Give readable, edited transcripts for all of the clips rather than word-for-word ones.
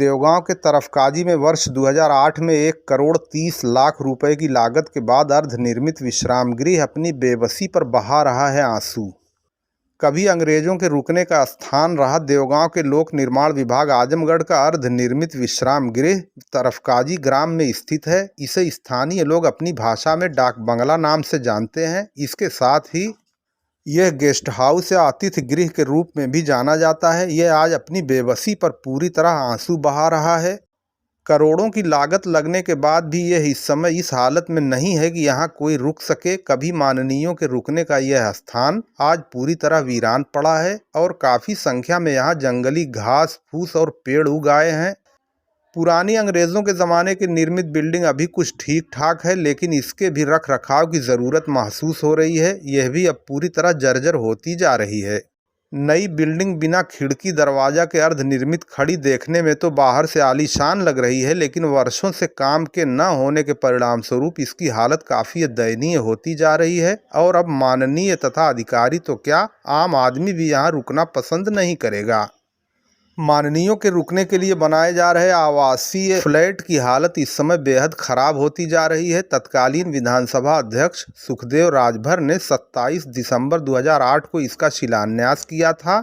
देवगांव के तरफकाजी में वर्ष 2008 में 1,30,00,000 रुपए की लागत के बाद अर्धनिर्मित विश्राम गृह अपनी बेबसी पर बहा रहा है आंसू। कभी अंग्रेजों के रुकने का स्थान रहा देवगांव के लोक निर्माण विभाग आजमगढ़ का अर्धनिर्मित विश्राम गृह तरफकाजी ग्राम में स्थित है। इसे स्थानीय लोग अपनी भाषा में डाक बंगला नाम से जानते हैं। इसके साथ ही यह गेस्ट हाउस या आतिथ्य गृह के रूप में भी जाना जाता है। यह आज अपनी बेबसी पर पूरी तरह आंसू बहा रहा है। करोड़ों की लागत लगने के बाद भी यह इस समय इस हालत में नहीं है कि यहाँ कोई रुक सके। कभी माननीयों के रुकने का यह स्थान आज पूरी तरह वीरान पड़ा है और काफ़ी संख्या में यहाँ जंगली घास फूस और पेड़ उग आए हैं। पुरानी अंग्रेज़ों के ज़माने की निर्मित बिल्डिंग अभी कुछ ठीक ठाक है, लेकिन इसके भी रख रखाव की ज़रूरत महसूस हो रही है। यह भी अब पूरी तरह जर्जर होती जा रही है। नई बिल्डिंग बिना खिड़की दरवाज़ा के अर्धनिर्मित खड़ी देखने में तो बाहर से आलीशान लग रही है, लेकिन वर्षों से काम के न होने के परिणाम स्वरूप इसकी हालत काफ़ी दयनीय होती जा रही है। और अब माननीय तथा अधिकारी तो क्या, आम आदमी भी यहाँ रुकना पसंद नहीं करेगा। माननीयों के रुकने के लिए बनाए जा रहे आवासीय फ्लैट की हालत इस समय बेहद खराब होती जा रही है। तत्कालीन विधानसभा अध्यक्ष सुखदेव राजभर ने 27 दिसंबर 2008 को इसका शिलान्यास किया था,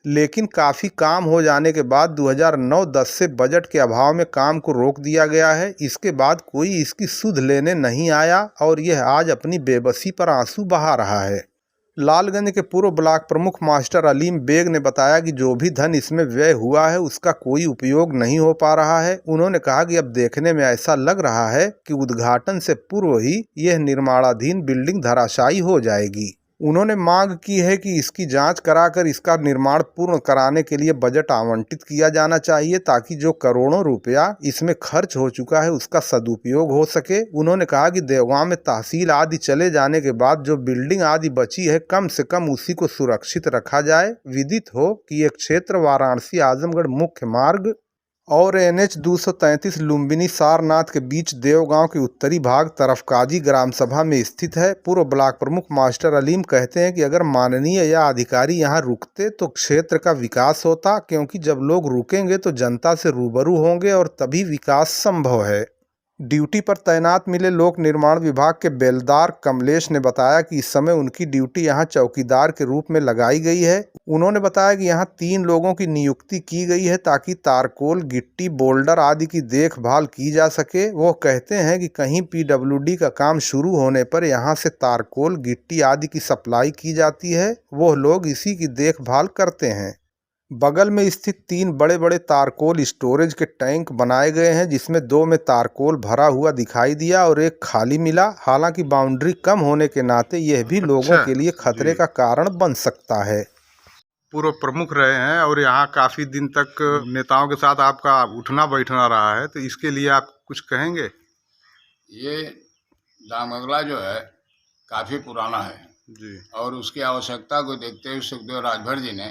लेकिन काफ़ी काम हो जाने के बाद 2009-10 से बजट के अभाव में काम को रोक दिया गया है। इसके बाद कोई इसकी सुध लेने नहीं आया और यह आज अपनी बेबसी पर आंसू बहा रहा है। लालगंज के पूर्व ब्लॉक प्रमुख मास्टर अलीम बेग ने बताया कि जो भी धन इसमें व्यय हुआ है उसका कोई उपयोग नहीं हो पा रहा है। उन्होंने कहा कि अब देखने में ऐसा लग रहा है कि उद्घाटन से पूर्व ही यह निर्माणाधीन बिल्डिंग धराशायी हो जाएगी। उन्होंने मांग की है कि इसकी जांच कराकर इसका निर्माण पूर्ण कराने के लिए बजट आवंटित किया जाना चाहिए, ताकि जो करोड़ों रुपया इसमें खर्च हो चुका है उसका सदुपयोग हो सके। उन्होंने कहा कि देवगांव में तहसील आदि चले जाने के बाद जो बिल्डिंग आदि बची है, कम से कम उसी को सुरक्षित रखा जाए। विदित हो कि एक क्षेत्र वाराणसी आजमगढ़ मुख्य मार्ग और NH 233 लुम्बिनी सारनाथ के बीच देवगांव के उत्तरी भाग तरफकाजी ग्राम सभा में स्थित है। पूर्व ब्लॉक प्रमुख मास्टर अलीम कहते हैं कि अगर माननीय या अधिकारी यहां रुकते तो क्षेत्र का विकास होता, क्योंकि जब लोग रुकेंगे तो जनता से रूबरू होंगे और तभी विकास संभव है। ड्यूटी पर तैनात मिले लोक निर्माण विभाग के बेलदार कमलेश ने बताया कि इस समय उनकी ड्यूटी यहां चौकीदार के रूप में लगाई गई है। उन्होंने बताया कि यहां 3 लोगों की नियुक्ति की गई है ताकि तारकोल, गिट्टी, बोल्डर आदि की देखभाल की जा सके। वो कहते हैं कि कहीं PWD का काम शुरू होने पर यहां से तारकोल, गिट्टी आदि की सप्लाई की जाती है। वो लोग इसी की देखभाल करते हैं। बगल में स्थित 3 बड़े बड़े तारकोल स्टोरेज के टैंक बनाए गए हैं, जिसमें 2 में तारकोल भरा हुआ दिखाई दिया और एक खाली मिला। हालांकि बाउंड्री कम होने के नाते यह भी लोगों के लिए खतरे का कारण बन सकता है। पूर्व प्रमुख रहे हैं और यहाँ काफ़ी दिन तक नेताओं के साथ आपका उठना बैठना रहा है, तो इसके लिए आप कुछ कहेंगे? ये डाकबंगला जो है काफ़ी पुराना है जी, और उसकी आवश्यकता को देखते हुए सुखदेव राजभर जी ने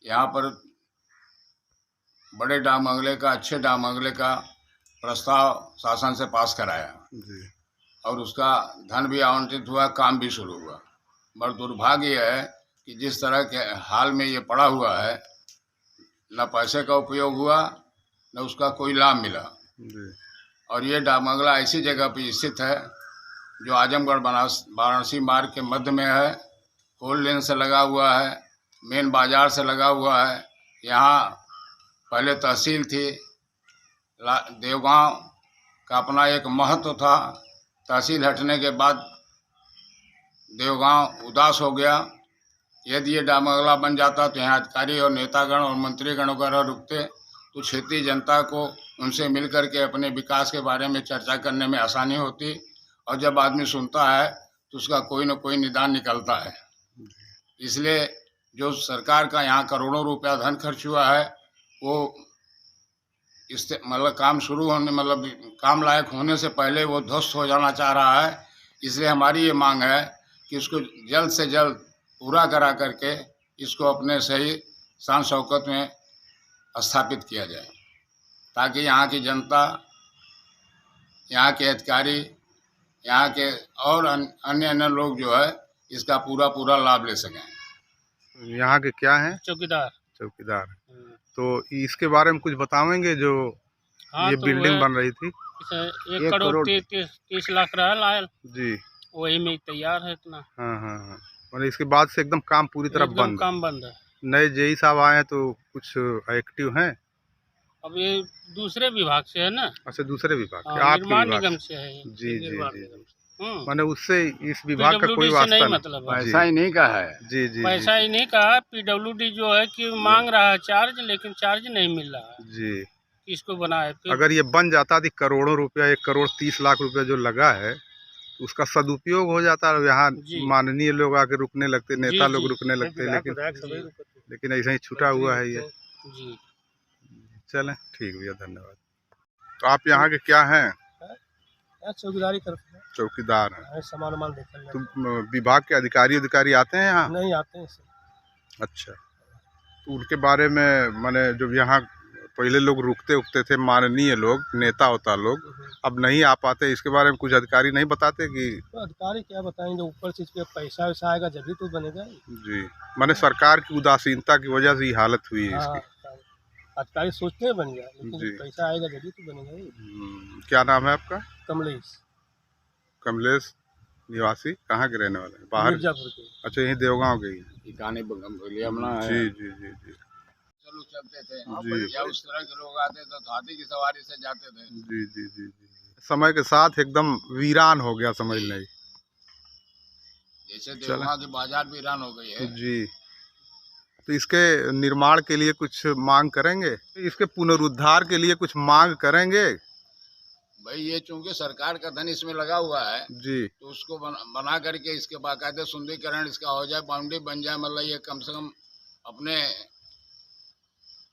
यहाँ पर बड़े डाक बंगले का, अच्छे डाक बंगले का प्रस्ताव शासन से पास कराया जी, और उसका धन भी आवंटित हुआ, काम भी शुरू हुआ। बड़ा दुर्भाग्य है कि जिस तरह के हाल में ये पड़ा हुआ है, न पैसे का उपयोग हुआ न उसका कोई लाभ मिला जी। और ये डाक बंगला ऐसी जगह पर स्थित है जो आजमगढ़ वाराणसी मार्ग के मध्य में है, फोर लेन से लगा हुआ है, मेन बाजार से लगा हुआ है। यहाँ पहले तहसील थी, देवगांव का अपना एक महत्व था। तहसील हटने के बाद देवगांव उदास हो गया। यदि ये डाक बंगला बन जाता तो यहाँ अधिकारी और नेतागण और मंत्रीगण वगैरह रुकते तो क्षेत्रीय जनता को उनसे मिल कर के अपने विकास के बारे में चर्चा करने में आसानी होती, और जब आदमी सुनता है तो उसका कोई न कोई निदान निकलता है। इसलिए जो सरकार का यहाँ करोड़ों रुपया धन खर्च हुआ है, वो इस मतलब काम शुरू होने, मतलब काम लायक होने से पहले वो ध्वस्त हो जाना चाह रहा है। इसलिए हमारी ये मांग है कि इसको जल्द से जल्द पूरा करा करके इसको अपने सही शान शौकत में स्थापित किया जाए, ताकि यहाँ की जनता, यहाँ के अधिकारी, यहाँ के और अन्य लोग जो है इसका पूरा लाभ ले सकें। यहाँ के क्या हैं? चौकीदार। तो इसके बारे में कुछ बतावेंगे जो हाँ, ये तो बिल्डिंग वह बन रही थी? 1 करोड़ 30 लाख रहल आयल, जी। वही में तैयार है इतना। हाँ हाँ हाँ, मतलब इसके बाद से एकदम काम पूरी तरह एकदम बंद है। काम बंद है। नए जेई साहब आए हैं तो कुछ एक्टिव हैं? अब ये दूसरे विभाग से है ना। अच्छा, दूसरे विभाग हाँ, के, आपके निर्माण विभाग निगम से? से है ये। जी जी निर्माण जी निगम जी। से। माने उससे इस विभाग का कोई PWD से वास्ता नहीं नहीं? मतलब है। पैसा ही नहीं का है। जी जी पैसा जी ही नहीं कहा, PWD जो है कि मांग रहा है चार्ज, लेकिन चार्ज नहीं मिल रहा है। जी। किसको बनाए फिर? अगर ये बन जाता तो करोड़ों रुपया, 1 करोड़ 30 लाख रुपया जो लगा है, तो उसका सदुपयोग हो जाता। यहाँ जी माननीय लोग आके रुकने लगते, नेता जी लोग जी रुकने लगते, लेकिन ऐसा ही छूटा हुआ है ये। जी। चलें, ठीक भैया, धन्यवाद। तो आप यहाँ के क्या हैं? चौकीदारी करते हैं, चौकीदार हैं। सामान वामान देखने तो विभाग के अधिकारी आते हैं यहाँ? नहीं आते हैं सर। अच्छा, तो उनके बारे में माने जब यहाँ पहले लोग रुकते थे, माननीय लोग, नेता होता लोग, अब नहीं आ पाते, इसके बारे में कुछ अधिकारी नहीं बताते कि? तो अधिकारी क्या बताएंगे, ऊपर से इसके पैसा वैसा आएगा जब ही तो बनेगा। जी, माने सरकार की उदासीनता की वजह से ये हालत हुई है हाँ, इसकी। अधिकारी सोचते हैं बन जाए, लेकिन जी। पैसा आएगा जब ही तो बनेगा ही। क्या नाम है आपका? कमलेश, कमलेश, निवासी कहाँ के रहने वाले हैं? बाहर? मिर्जापुर के। अच्छा, यहीं देवगांव के ही? ठिकाने बगलियामना है। जी जी जी जी चलो चलते थे जी। या उस तरह के लोग आते तो हाथी की सवारी से जाते थे। जी जी जी जी। समय के साथ एकदम वीरान हो गया, समझ नहीं। जैसे देवगांव की बाजार वीरान हो गई है। जी। तो इसके निर्माण के लिए कुछ मांग करेंगे? इसके पुनरुद्धार के लिए कुछ मांग करेंगे? भाई ये चूंकि सरकार का धन इसमें लगा हुआ है, जी। तो उसको बना करके इसके बाकायदे सुंदरीकरण इसका हो जाए, बाउंड्री बन जाए, मतलब ये कम से कम अपने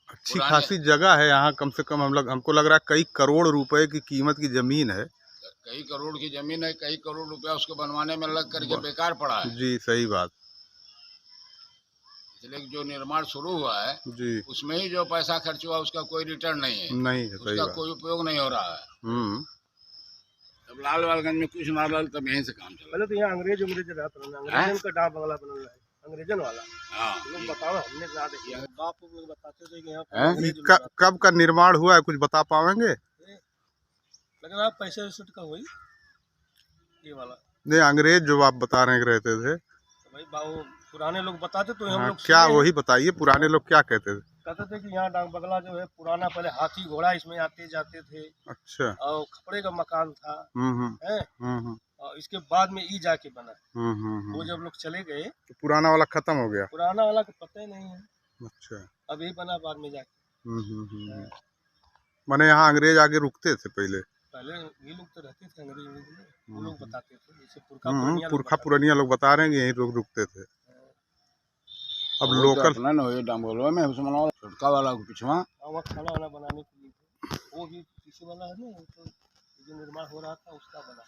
अच्छी खासी जगह है यहाँ, कम से कम हमको लग रहा है कई करोड़ रुपए की कीमत की जमीन है। कई करोड़ की जमीन है, कई करोड़ रुपया उसको बनवाने में लग करके बेकार पड़ा है। जी, सही बात। इसलिए जो निर्माण शुरू हुआ है जी, उसमें ही जो पैसा खर्च हुआ उसका कोई रिटर्न नहीं है, नहीं है, सही उसका बात। कोई उपयोग नहीं हो रहा है। हम्म। अब लालवालगंज में कुछ ना लाल तब यहीं से काम चला। पहले तो यहाँ अंग्रेज अंग्रेजन का डाक बंगला बनल है, अंग्रेजन वाला। हाँ, लोग बताओ, हमने ना देखा, बाप लोग बताते थे कि यहाँ कब का निर्माण हुआ है, कुछ बता पाएंगे? लग रहा पैसे वैसे का वही ये वाला। नहीं, अंग्रेज जो आप बता रहे हैं कि रहते थे, तो भाई बाबू पुराने लोग बताते तो हम हाँ, लोग क्या सुने। वही बताइए, पुराने लोग क्या कहते थे? कहते थे कि यहाँ डाक बंगला जो है पुराना, पहले हाथी घोड़ा इसमें आते जाते थे, अच्छा। और खपड़े का मकान था। हम्म है, और इसके बाद में ई जाके बना। वो जब लोग चले गए तो पुराना वाला खत्म हो गया? पुराना वाला का पता ही नहीं है। अच्छा। अभी बना बाद में जाके। माने यहाँ अंग्रेज आगे रुकते थे पहले? पहले ये लोग तो रहते थे अंग्रेज में, वो लोग बताते थे, जैसे पुरखा पुरखा पुरानिया लोग बता रहे हैं कि यहीं लोग रुकते थे। अब लोकल अपना न हो डांगोलो में उसमें छुटका वाला पिछवा वहाँ खाना वाना बनाने के लिए वो भी किसी वाला है ना, तो जो निर्माण हो रहा था उसका बना।